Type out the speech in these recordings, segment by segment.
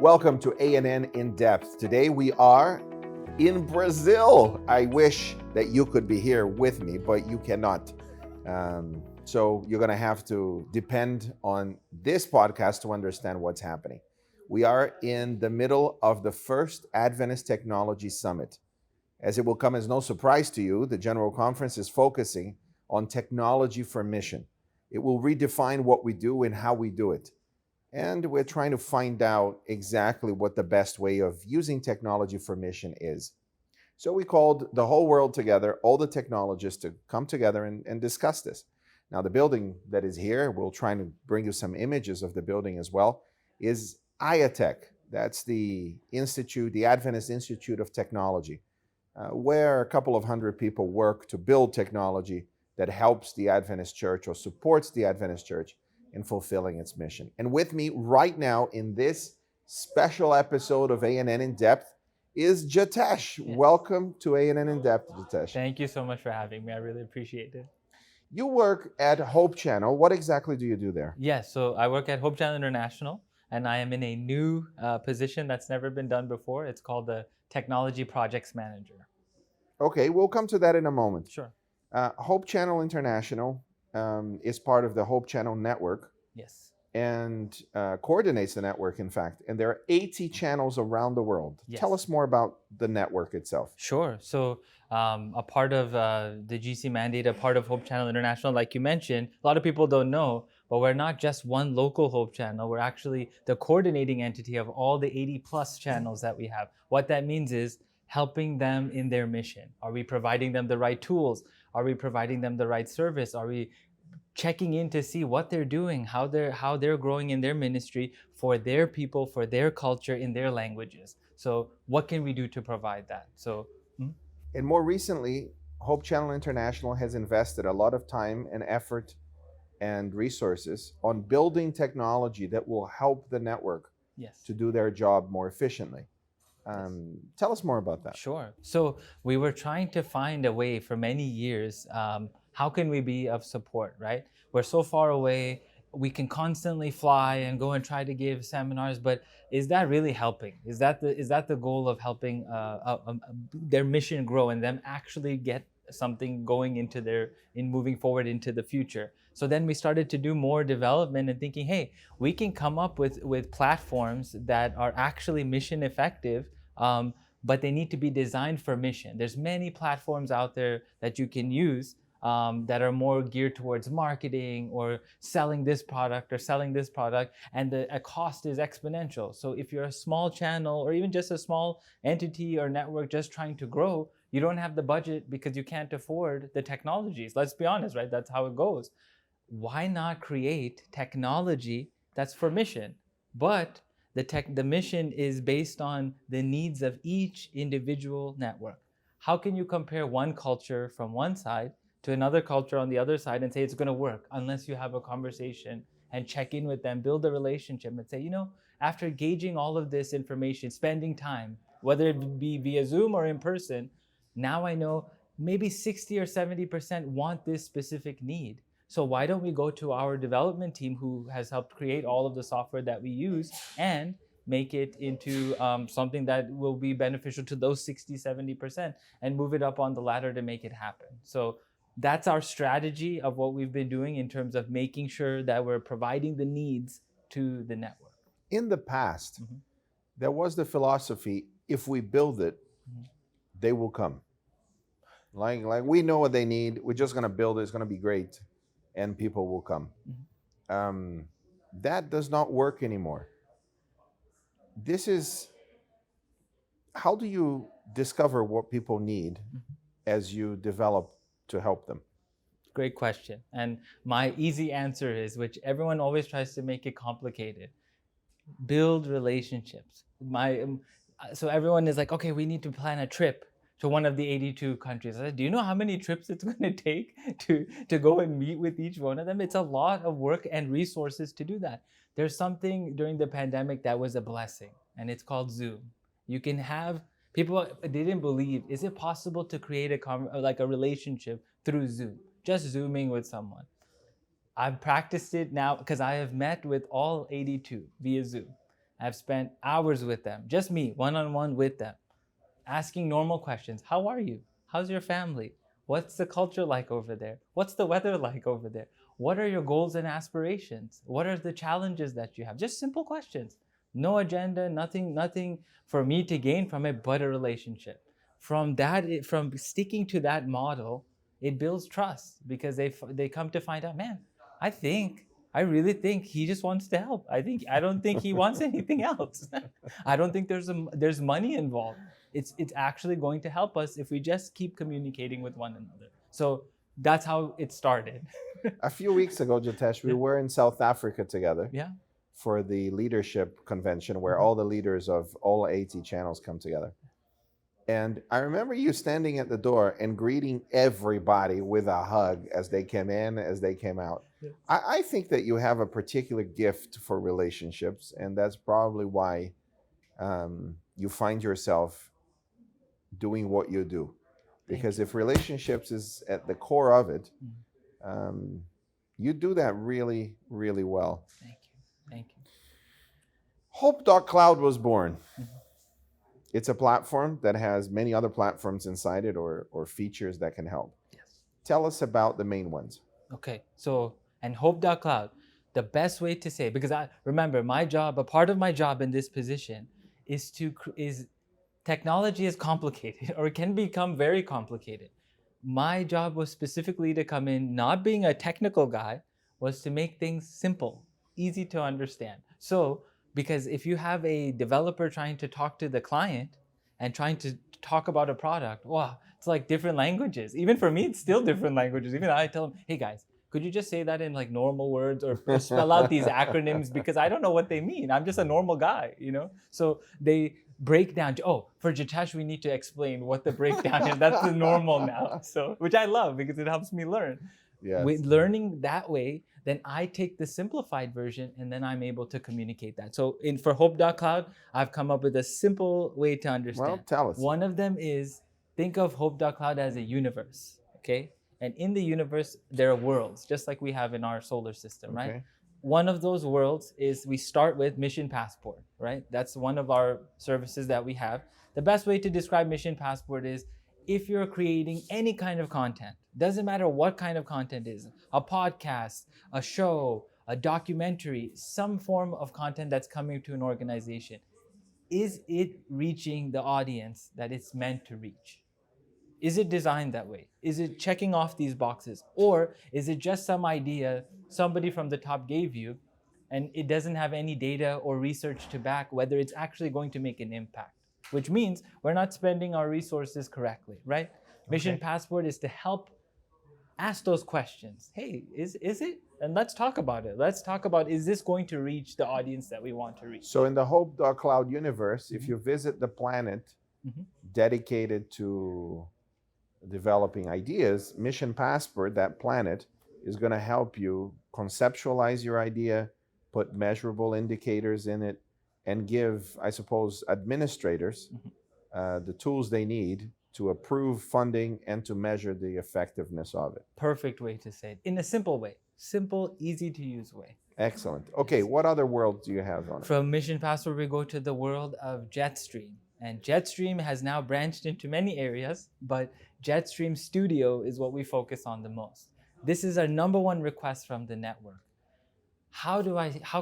Welcome to A&N In Depth. Today we are in Brazil. I wish that you could be here with me, but you cannot. So you're going to have to depend on this podcast to understand what's happening. We are in the middle of the first Adventist Technology Summit. As it will come as no surprise to you, the General Conference is focusing on technology for mission. It will redefine what we do and how we do it. And we're trying to find out exactly what the best way of using technology for mission is. So we called the whole world together, all the technologists, to come together and discuss this. Now, the building that is here, we'll try to bring you some images of the building as well, is IATech. That's the institute, the Adventist Institute of Technology, where a couple of hundred people work to build technology that helps the Adventist Church or supports the Adventist Church in fulfilling its mission. And with me right now in this special episode of A&N In Depth is Jitesh. Yes. Welcome to A&N In Depth, Jitesh. Thank you so much for having me. I really appreciate it. You work at Hope Channel. What exactly do you do there? Yes, so I work at Hope Channel International, and I am in a new position that's never been done before. It's called the Technology Projects Manager. Okay, we'll come to that in a moment. Sure. Hope Channel International is part of the Hope Channel network. Yes. And coordinates the network, in fact. And there are 80 channels around the world. Yes. Tell us more about the network itself. Sure. So a part of the GC mandate, a part of Hope Channel International, like you mentioned, a lot of people don't know, but we're not just one local Hope Channel. We're actually the coordinating entity of all the 80 plus channels that we have. What that means is helping them in their mission. Are we providing them the right tools? Are we providing them the right service? Are we checking in to see what they're doing, how they're growing in their ministry for their people, for their culture, in their languages? So what can we do to provide that? So, And more recently, Hope Channel International has invested a lot of time and effort and resources on building technology that will help the network yes. to do their job more efficiently. Tell us more about that. Sure. So we were trying to find a way for many years. How can we be of support, right? We're so far away. We can constantly fly and go and try to give seminars, but is that really helping? Is that the goal of helping their mission grow and them actually get something going in moving forward into the future? So then we started to do more development and thinking, hey, we can come up with platforms that are actually mission effective, but they need to be designed for mission. There's many platforms out there that you can use that are more geared towards marketing or selling this product or selling this product, and the cost is exponential. So if you're a small channel or even just a small entity or network just trying to grow, you don't have the budget because you can't afford the technologies. Let's be honest, right? That's how it goes. Why not create technology that's for mission? But the mission is based on the needs of each individual network. How can you compare one culture from one side to another culture on the other side and say it's going to work unless you have a conversation and check in with them, build a relationship and say, after gauging all of this information, spending time, whether it be via Zoom or in person, now I know maybe 60 or 70% want this specific need. So why don't we go to our development team who has helped create all of the software that we use and make it into something that will be beneficial to those 60, 70% and move it up on the ladder to make it happen. So that's our strategy of what we've been doing in terms of making sure that we're providing the needs to the network. In the past, there was the philosophy, if we build it, they will come. Like we know what they need, we're just going to build it, it's going to be great, and people will come. That does not work anymore. How do you discover what people need as you develop to help them? Great question. And my easy answer is, which everyone always tries to make it complicated, build relationships. So everyone is like, okay, we need to plan a trip to one of the 82 countries. I said, do you know how many trips it's going to take to go and meet with each one of them? It's a lot of work and resources to do that. There's something during the pandemic that was a blessing, and it's called Zoom. You can have people didn't believe, is it possible to create a relationship through Zoom? Just Zooming with someone. I've practiced it now because I have met with all 82 via Zoom. I've spent hours with them, just me, one-on-one with them, asking normal questions. How are you? How's your family? What's the culture like over there? What's the weather like over there? What are your goals and aspirations? What are the challenges that you have? Just simple questions. No agenda, nothing for me to gain from it but a relationship. From sticking to that model, it builds trust because they come to find out, man, I think I really think he just wants to help. I don't think he wants anything else. I don't think there's money involved. It's actually going to help us if we just keep communicating with one another. So that's how it started. A few weeks ago, Jitesh, we were in South Africa together Yeah. for the leadership convention where all the leaders of all 80 channels come together. And I remember you standing at the door and greeting everybody with a hug as they came in, as they came out. Yes. I think that you have a particular gift for relationships, and that's probably why you find yourself doing what you do. Because if relationships is at the core of it, you do that really, really well. Thank you. Thank you. Hope.Cloud was born. It's a platform that has many other platforms inside it or features that can help. Yes. Tell us about the main ones. Okay. So, and Hope.Cloud, the best way to say, because I remember my job, a part of my job in this position is technology is complicated or it can become very complicated. My job was specifically to come in, not being a technical guy, was to make things simple, easy to understand. So, because if you have a developer trying to talk to the client and trying to talk about a product, wow, it's like different languages. Even for me, it's still different languages. Even I tell them, hey guys, could you just say that in like normal words or spell out these acronyms because I don't know what they mean. I'm just a normal guy, you know? So they break down to, oh, for Jitesh, we need to explain what the breakdown is. That's the normal now. So, which I love because it helps me learn. Yes. With learning that way, then I take the simplified version and then I'm able to communicate that. So for Hope.Cloud, I've come up with a simple way to understand. Well, tell us. One of them is think of Hope.Cloud as a universe, okay? And in the universe, there are worlds, just like we have in our solar system, right? Okay. One of those worlds is we start with Mission Passport, right? That's one of our services that we have. The best way to describe Mission Passport is if you're creating any kind of content, doesn't matter what kind of content is, a podcast, a show, a documentary, some form of content that's coming to an organization, is it reaching the audience that it's meant to reach? Is it designed that way? Is it checking off these boxes? Or is it just some idea somebody from the top gave you and it doesn't have any data or research to back whether it's actually going to make an impact? Which means we're not spending our resources correctly, right? Mission Passport is to help ask those questions. Hey, is it? And let's talk about it. Let's talk about, is this going to reach the audience that we want to reach? So in the Hope.Cloud universe, if you visit the planet dedicated to developing ideas, Mission Passport, that planet, is going to help you conceptualize your idea, put measurable indicators in it, and give, I suppose, administrators the tools they need to approve funding and to measure the effectiveness of it. Perfect way to say it. In a simple way. Simple, easy to use way. Excellent. Okay, what other world do you have on it? From Mission Passport, we go to the world of Jetstream. And Jetstream has now branched into many areas, but Jetstream Studio is what we focus on the most. This is our number one request from the network. How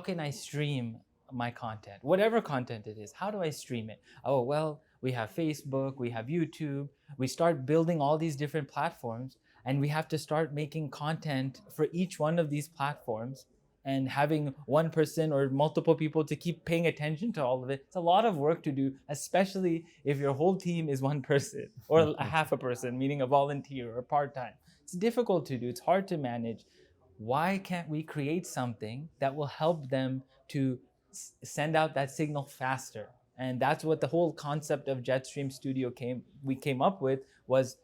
can I stream my content? Whatever content it is, how do I stream it? Oh, well, we have Facebook, we have YouTube. We start building all these different platforms, and we have to start making content for each one of these platforms and having one person or multiple people to keep paying attention to all of it. It's a lot of work to do, especially if your whole team is one person or a half a person, meaning a volunteer or part-time. It's difficult to do. It's hard to manage. Why can't we create something that will help them to send out that signal faster? And that's what the whole concept of Jetstream Studio we came up with was,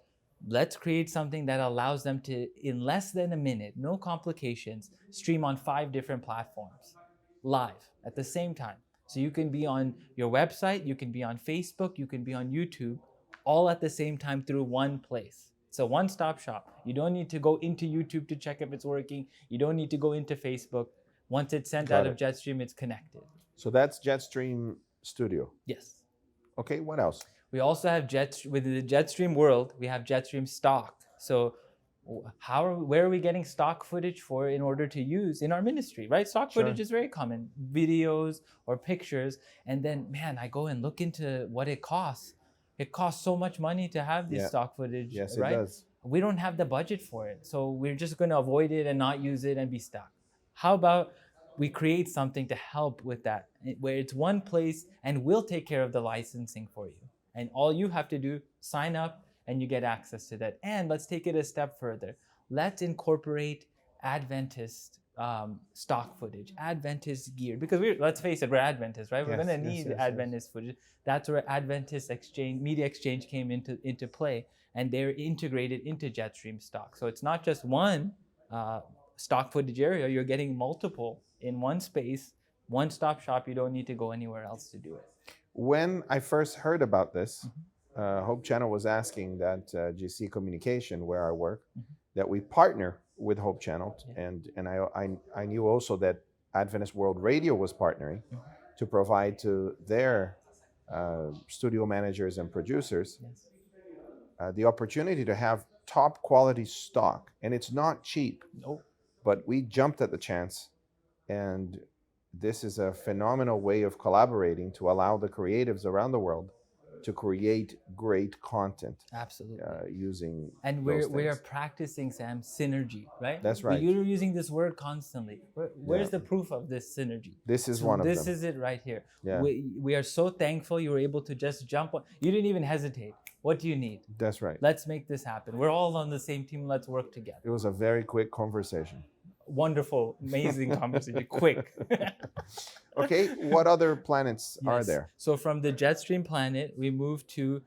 let's create something that allows them to, in less than a minute, no complications, stream on 5 different platforms live at the same time. So you can be on your website, you can be on Facebook, you can be on YouTube, all at the same time through one place. It's a one-stop shop. You don't need to go into YouTube to check if it's working. You don't need to go into Facebook. Once it's sent out of Jetstream, it's connected. So that's Jetstream Studio. Yes. Okay, what else? We also have within the Jetstream world, we have Jetstream stock. So where are we getting stock footage for in order to use in our ministry, right? Stock Sure. footage is very common, videos or pictures. And then, man, I go and look into what it costs. It costs so much money to have this Yeah. stock footage, Yes, it right? does. We don't have the budget for it. So we're just going to avoid it and not use it and be stuck. How about we create something to help with that, where it's one place and we'll take care of the licensing for you. And all you have to do, sign up and you get access to that. And let's take it a step further. Let's incorporate Adventist stock footage, Adventist gear, because let's face it, we're Adventists, right? We're Yes, going to yes, need yes, Adventist footage. That's where Adventist Media Exchange came into play, and they're integrated into Jetstream stock. So it's not just one stock footage area, you're getting multiple in one space, one-stop shop. You don't need to go anywhere else to do it. When I first heard about this, Hope Channel was asking that GC Communication, where I work, that we partner with Hope Channel, and I knew also that Adventist World Radio was partnering to provide to their studio managers and producers the opportunity to have top quality stock, and it's not cheap. Nope. But we jumped at the chance, and this is a phenomenal way of collaborating to allow the creatives around the world to create great content. Absolutely. Using and we are practicing, Sam, synergy, right? That's right. You're using this word constantly. Where's the proof of this synergy? This is one of them. This is it right here. Yeah. We are so thankful you were able to just jump on. You didn't even hesitate. What do you need? That's right. Let's make this happen. We're all on the same team. Let's work together. It was a very quick conversation. Wonderful, amazing conversation. Quick. Okay, what other planets are there? So from the Jetstream planet, we move to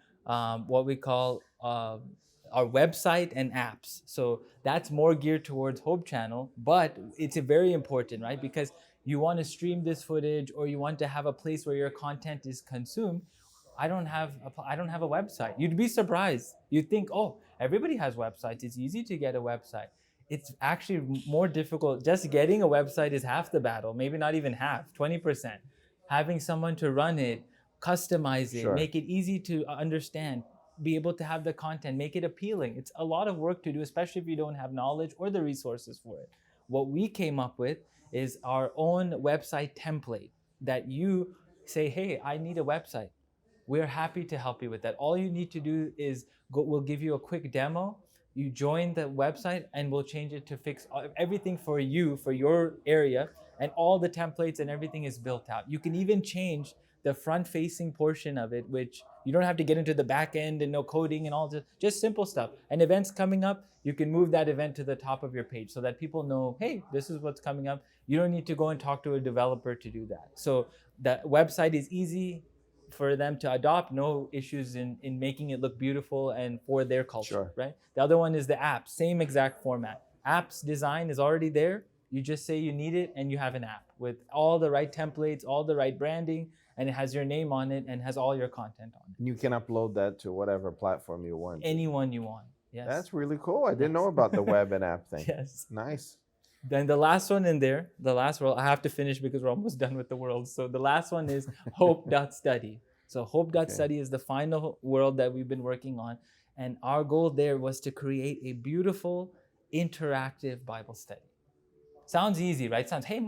what we call our website and apps. So that's more geared towards Hope Channel, but it's a very important, right? Because you want to stream this footage or you want to have a place where your content is consumed. I don't have a website. You'd be surprised. You'd think, oh, everybody has websites. It's easy to get a website. It's actually more difficult. Just getting a website is half the battle, maybe not even half, 20%. Having someone to run it, customize it, Sure. make it easy to understand, be able to have the content, make it appealing. It's a lot of work to do, especially if you don't have knowledge or the resources for it. What we came up with is our own website template that you say, hey, I need a website. We're happy to help you with that. All you need to do is we'll give you a quick demo. You join the website and we'll change it to fix everything for you, for your area, and all the templates and everything is built out. You can even change the front-facing portion of it, which you don't have to get into the back end and no coding and all this, just simple stuff. And events coming up, you can move that event to the top of your page so that people know, hey, this is what's coming up. You don't need to go and talk to a developer to do that. So the website is easy for them to adopt, no issues in making it look beautiful and for their culture, Sure. right? The other one is the app, same exact format. Apps design is already there. You just say you need it and you have an app with all the right templates, all the right branding, and it has your name on it and has all your content on it. You can upload that to whatever platform you want. Anyone you want, yes. That's really cool. I didn't know about the web and app thing. Yes. Nice. Then the last one in there, the last world, I have to finish because we're almost done with the world. So the last one is Hope.Study. So Hope.Study is the final world that we've been working on. And our goal there was to create a beautiful, interactive Bible study. Sounds easy, right? Sounds, hey,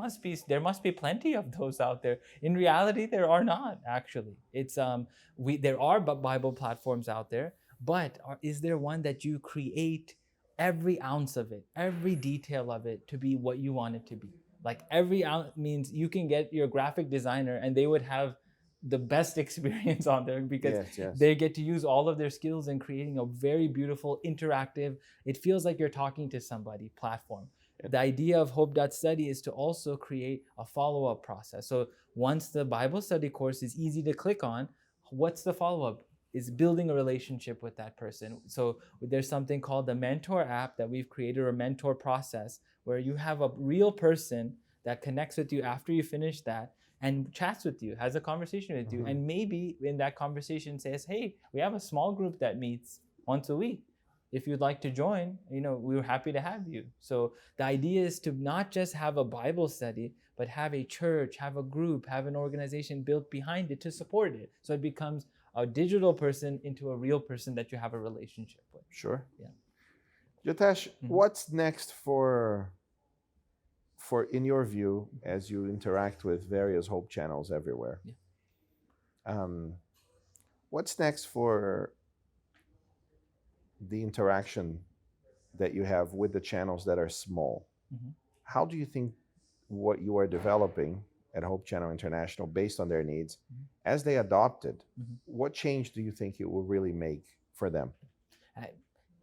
there must be plenty of those out there. In reality, there are not, actually. There are Bible platforms out there, but is there one that you create every ounce of it, every detail of it to be what you want it to be? Like every ounce means you can get your graphic designer and they would have the best experience on there because Yes. they get to use all of their skills in creating a very beautiful, interactive, it feels like you're talking to somebody platform. The idea of Hope.Study is to also create a follow-up process. So once the Bible study course is easy to click on, what's the follow-up? Is building a relationship with that person. So there's something called the mentor app that we've created, or mentor process, where you have a real person that connects with you after you finish that and chats with you, has a conversation with you, and maybe in that conversation says, hey, we have a small group that meets once a week. if you'd like to join, we were happy to have you. So the idea is to not just have a Bible study, but have a church, have a group, have an organization built behind it to support it. So it becomes a digital person into a real person that you have a relationship with. Sure. Yeah. Jitesh, what's next for in your view, as you interact with various Hope channels everywhere? Yeah. What's next for the interaction that you have with the channels that are small? How do you think what you are developing at Hope Channel International, based on their needs, as they adopt it, what change do you think it will really make for them?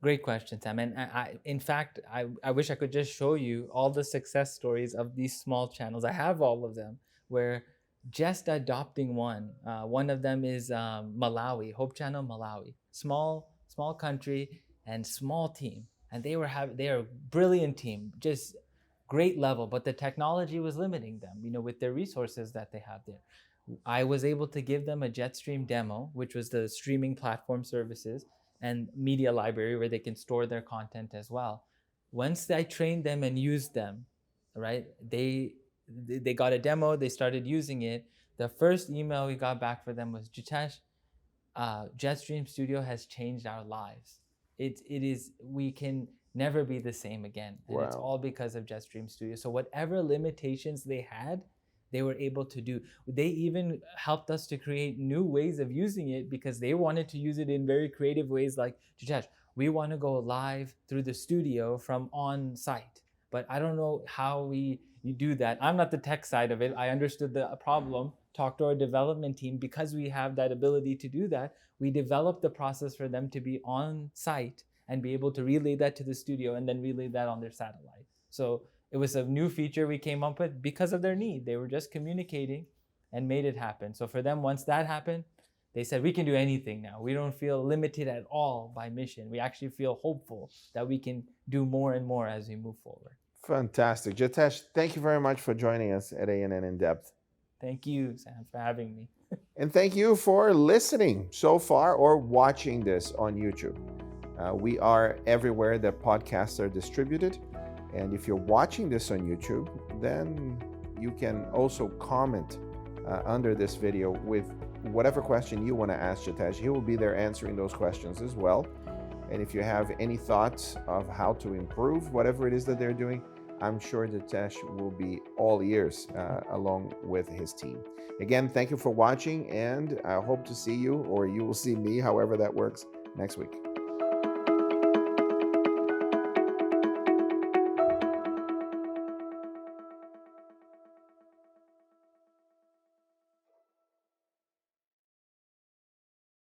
Great question, Sam. And in fact, I wish I could just show you all the success stories of these small channels. I have all of them, where just adopting one. One of them is Malawi, Hope Channel Malawi. Small country and small team. And they are a brilliant team, just great level, but the technology was limiting them, with their resources that they have there. I was able to give them a Jetstream demo, which was the streaming platform services and media library where they can store their content as well. Once I trained them and used them, right, they got a demo, they started using it. The first email we got back for them was, Jitesh, Jetstream Studio has changed our lives. We can never be the same again. And It's all because of Jetstream Studio. So whatever limitations they had, they were able to do. They even helped us to create new ways of using it because they wanted to use it in very creative ways, like, Jitesh, we want to go live through the studio from on site, but I don't know how you do that. I'm not the tech side of it. I understood the problem, talked to our development team. Because we have that ability to do that, we developed the process for them to be on site and be able to relay that to the studio and then relay that on their satellite. So it was a new feature we came up with because of their need. They were just communicating and made it happen. So for them, once that happened, they said, we can do anything now. We don't feel limited at all by mission. We actually feel hopeful that we can do more and more as we move forward. Fantastic. Jitesh, thank you very much for joining us at ANN In Depth. Thank you, Sam, for having me. And thank you for listening so far or watching this on YouTube. We are everywhere that podcasts are distributed. And if you're watching this on YouTube, then you can also comment under this video with whatever question you want to ask Jitesh. He will be there answering those questions as well. And if you have any thoughts of how to improve whatever it is that they're doing, I'm sure Jitesh will be all ears along with his team. Again, thank you for watching, and I hope to see you, or you will see me, however that works, next week.